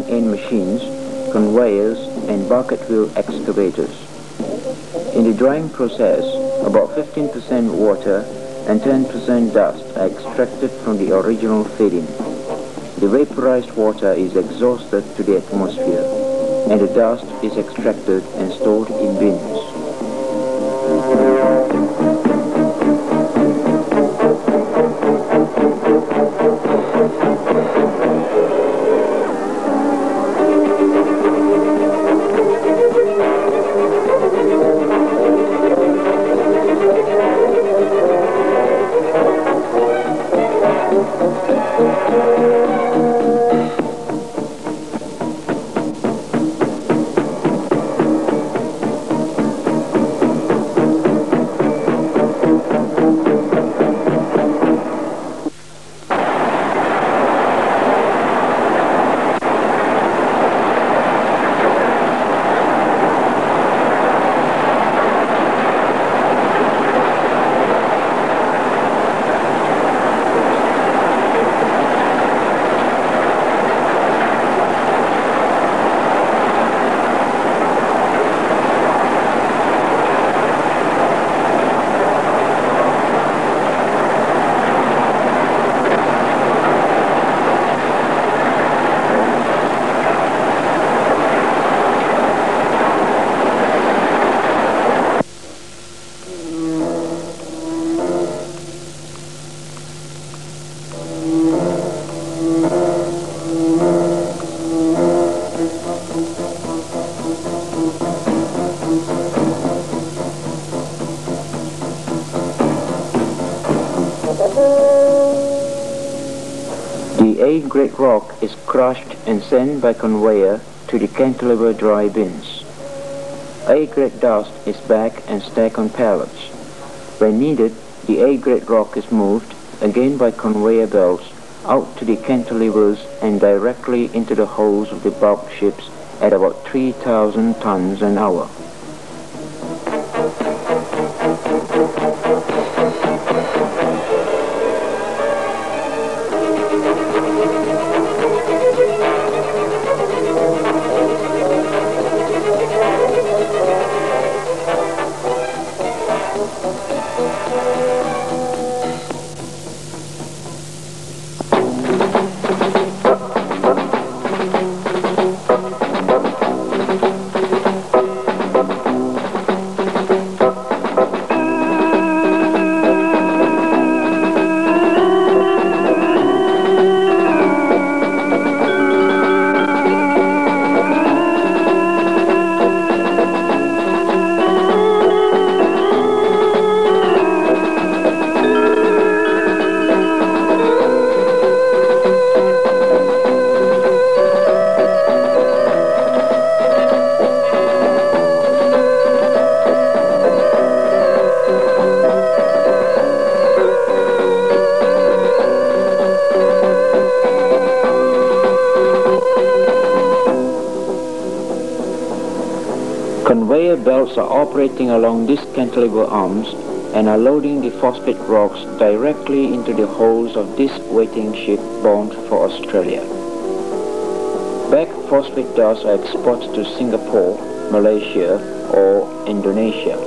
front-end machines, conveyors and bucket wheel excavators. In the drying process, about 15% water and 10% dust are extracted from the original feeding. The vaporized water is exhausted to the atmosphere, and the dust is extracted and stored in bins. The A-grade rock is crushed and sent by conveyor to the cantilever dry bins. A-grade dust is bagged and stacked on pallets. When needed, the A-grade rock is moved, again by conveyor belts, out to the cantilevers and directly into the holds of the bulk ships at about 3,000 tons an hour. Conveyor belts are operating along these cantilever arms and are loading the phosphate rocks directly into the holds of this waiting ship bound for Australia. Bagged phosphate dust are exported to Singapore, Malaysia or Indonesia.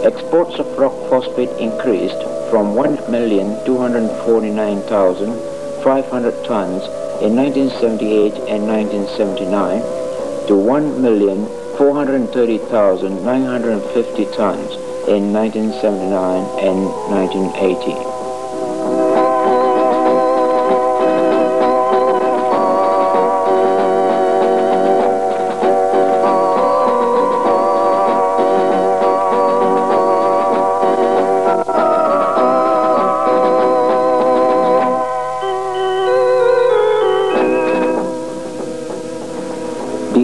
Exports of rock phosphate increased from 1,249,500 tons in 1978 and 1979 to 1,430,950 tons in 1979 and 1980.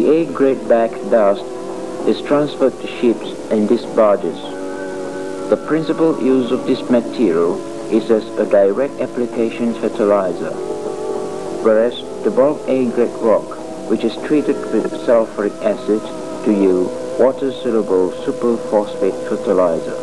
A-grade bagged dust is transferred to ships and these barges. The principal use of this material is as a direct application fertilizer, whereas the bulk A-grade rock, which is treated with sulfuric acid to yield water-soluble superphosphate fertilizer.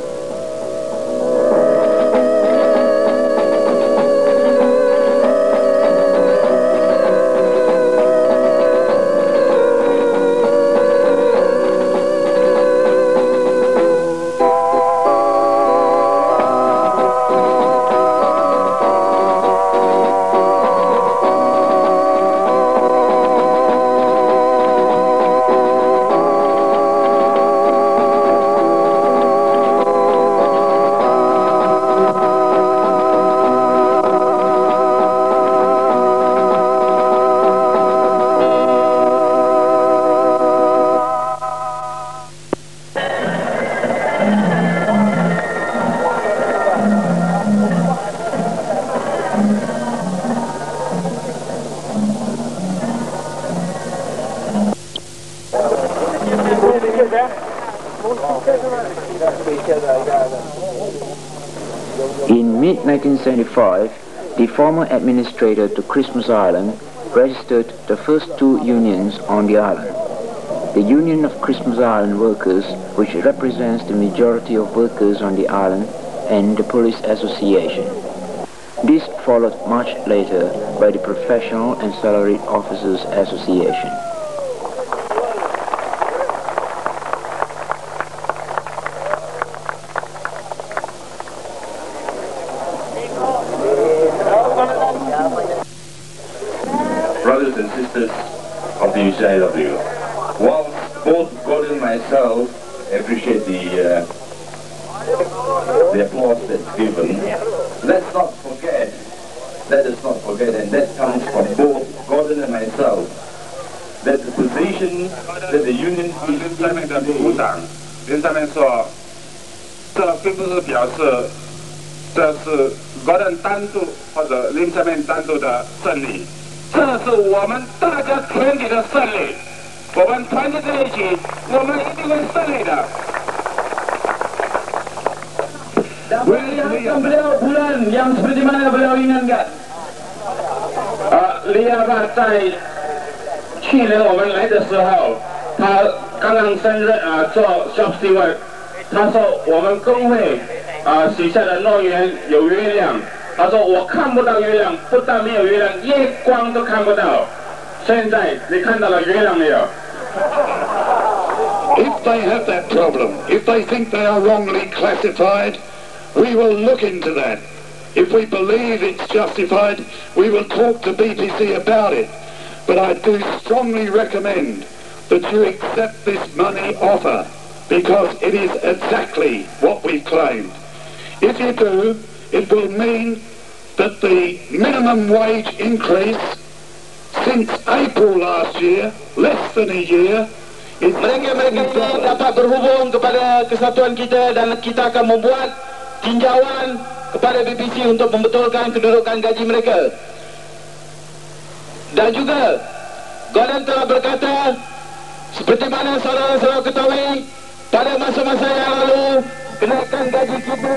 In mid-1975, the former administrator to Christmas Island registered the first two unions on the island. The Union of Christmas Island Workers, which represents the majority of workers on the island, and the Police Association. This followed much later by the Professional and Salaried Officers Association. Brothers and sisters of the UCIW, whilst both God and myself appreciate the applause that's given, let us not forget, and that comes from both Gordon and myself, that the position that the union is in today. 林上面说，这并不是表示这是个人单独或者林上面单独的胜利，这是我们大家团体的胜利。我们团结在一起，我们一定会胜利的。Beliau bulan yang seperti mana beliau ingatkan. Lihat 在去年我们来的时候，他刚刚升任做 shop steward， 他说我们工会许下的诺言有月亮，他说我看不到月亮，不但没有月亮，夜光都看不到。现在你看到了月亮没有？ If they have that problem, if they think they are wrongly classified, we will look into that. If we believe it's justified, we will talk to BPC about it. But I do strongly recommend that you accept this money offer, because it is exactly what we claimed. If you do, it will mean that the minimum wage increase since April last year, less than a year, mereka ini dapat berhubung kepada kesatuan kita dan kita akan membuat tinjauan kepada BBC untuk membetulkan kedudukan gaji mereka. Dan juga Gordon telah berkata, seperti mana saudara-saudara ketahui, pada masa-masa yang lalu kenaikan gaji kita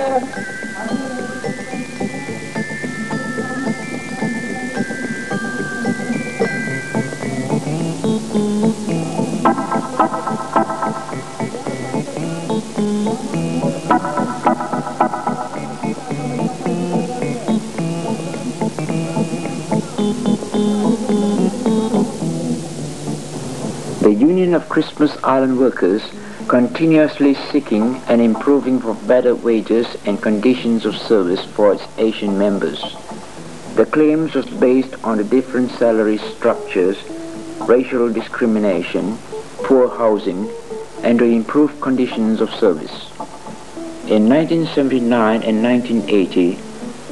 The Union of Christmas Island Workers, continuously seeking and improving for better wages and conditions of service for its Asian members. The claims was based on the different salary structures, racial discrimination, poor housing, and the improved conditions of service. In 1979 and 1980,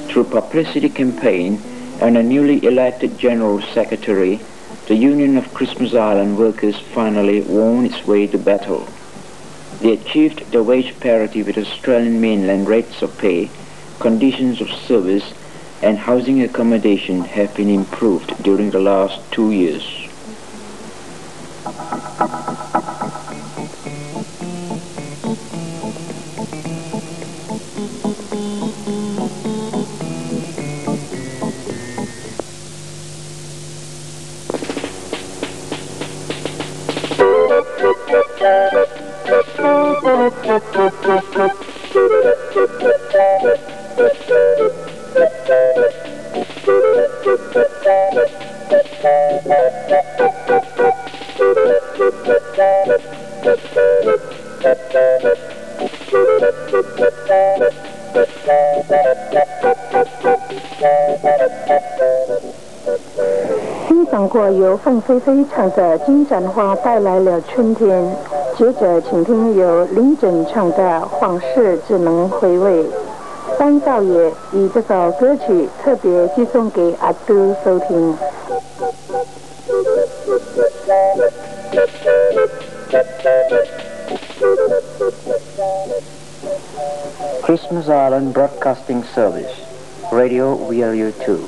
through publicity campaign and a newly elected General Secretary, the Union of Christmas Island Workers finally won its way to battle. They achieved the wage parity with Australian mainland rates of pay, conditions of service, and housing accommodation have been improved during the last 2 years.欣赏过由凤飞飞唱的《金盏花带来了春天》，接着请听由林震唱的《往事只能回味》。张少爷以这首歌曲特别寄送给阿都收听。Christmas Island Broadcasting Service, Radio VLU2.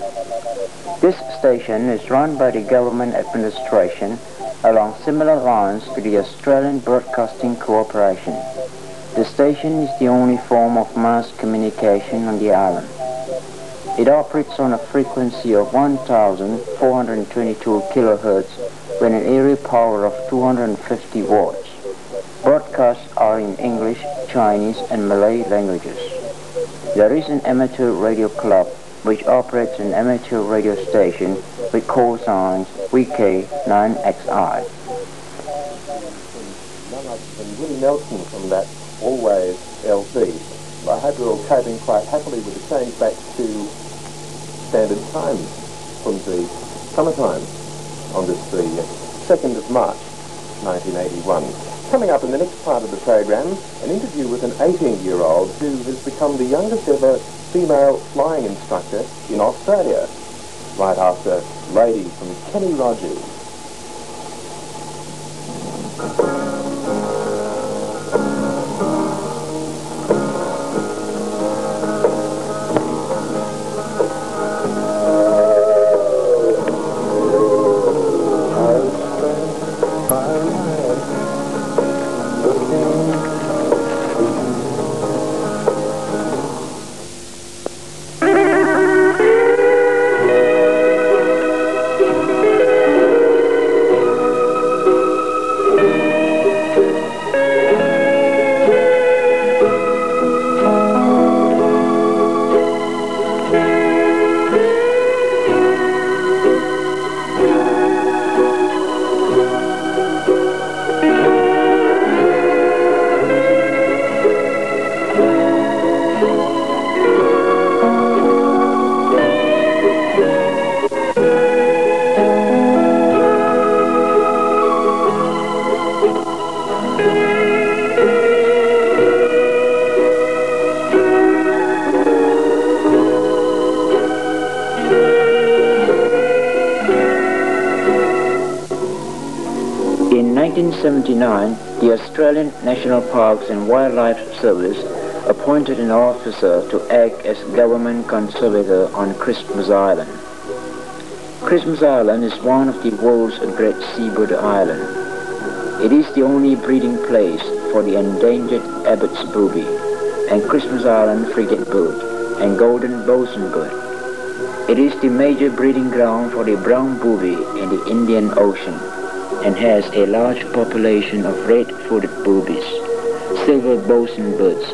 This station is run by the government administration along similar lines to the Australian Broadcasting Corporation. The station is the only form of mass communication on the island. It operates on a frequency of 1,422 kilohertz with an area power of 250 watts. Broadcasts are in English, Chinese and Malay languages. There is an amateur radio club which operates an amateur radio station with call signs VK9XI. None other than Willie Nelson from that Always LP. I hope you're all coping quite happily with the change back to standard time from the summertime on this, the 2nd of March 1981. Coming up in the next part of the program, an interview with an 18-year-old who has become the youngest ever female flying instructor in Australia, right after Lady from Kenny Rogers. In 1979, the Australian National Parks and Wildlife Service appointed an officer to act as government conservator on Christmas Island. Christmas Island is one of the world's great seabird islands. It is the only breeding place for the endangered Abbott's booby and Christmas Island frigate bird and golden bosun bird. It is the major breeding ground for the brown booby in the Indian Ocean and has a large population of red-footed boobies, silver bosun birds,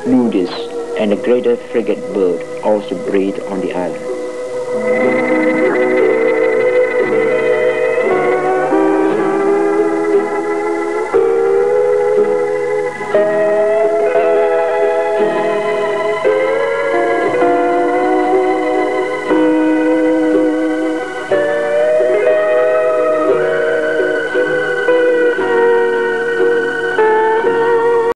nudists, and the greater frigate bird also breed on the island.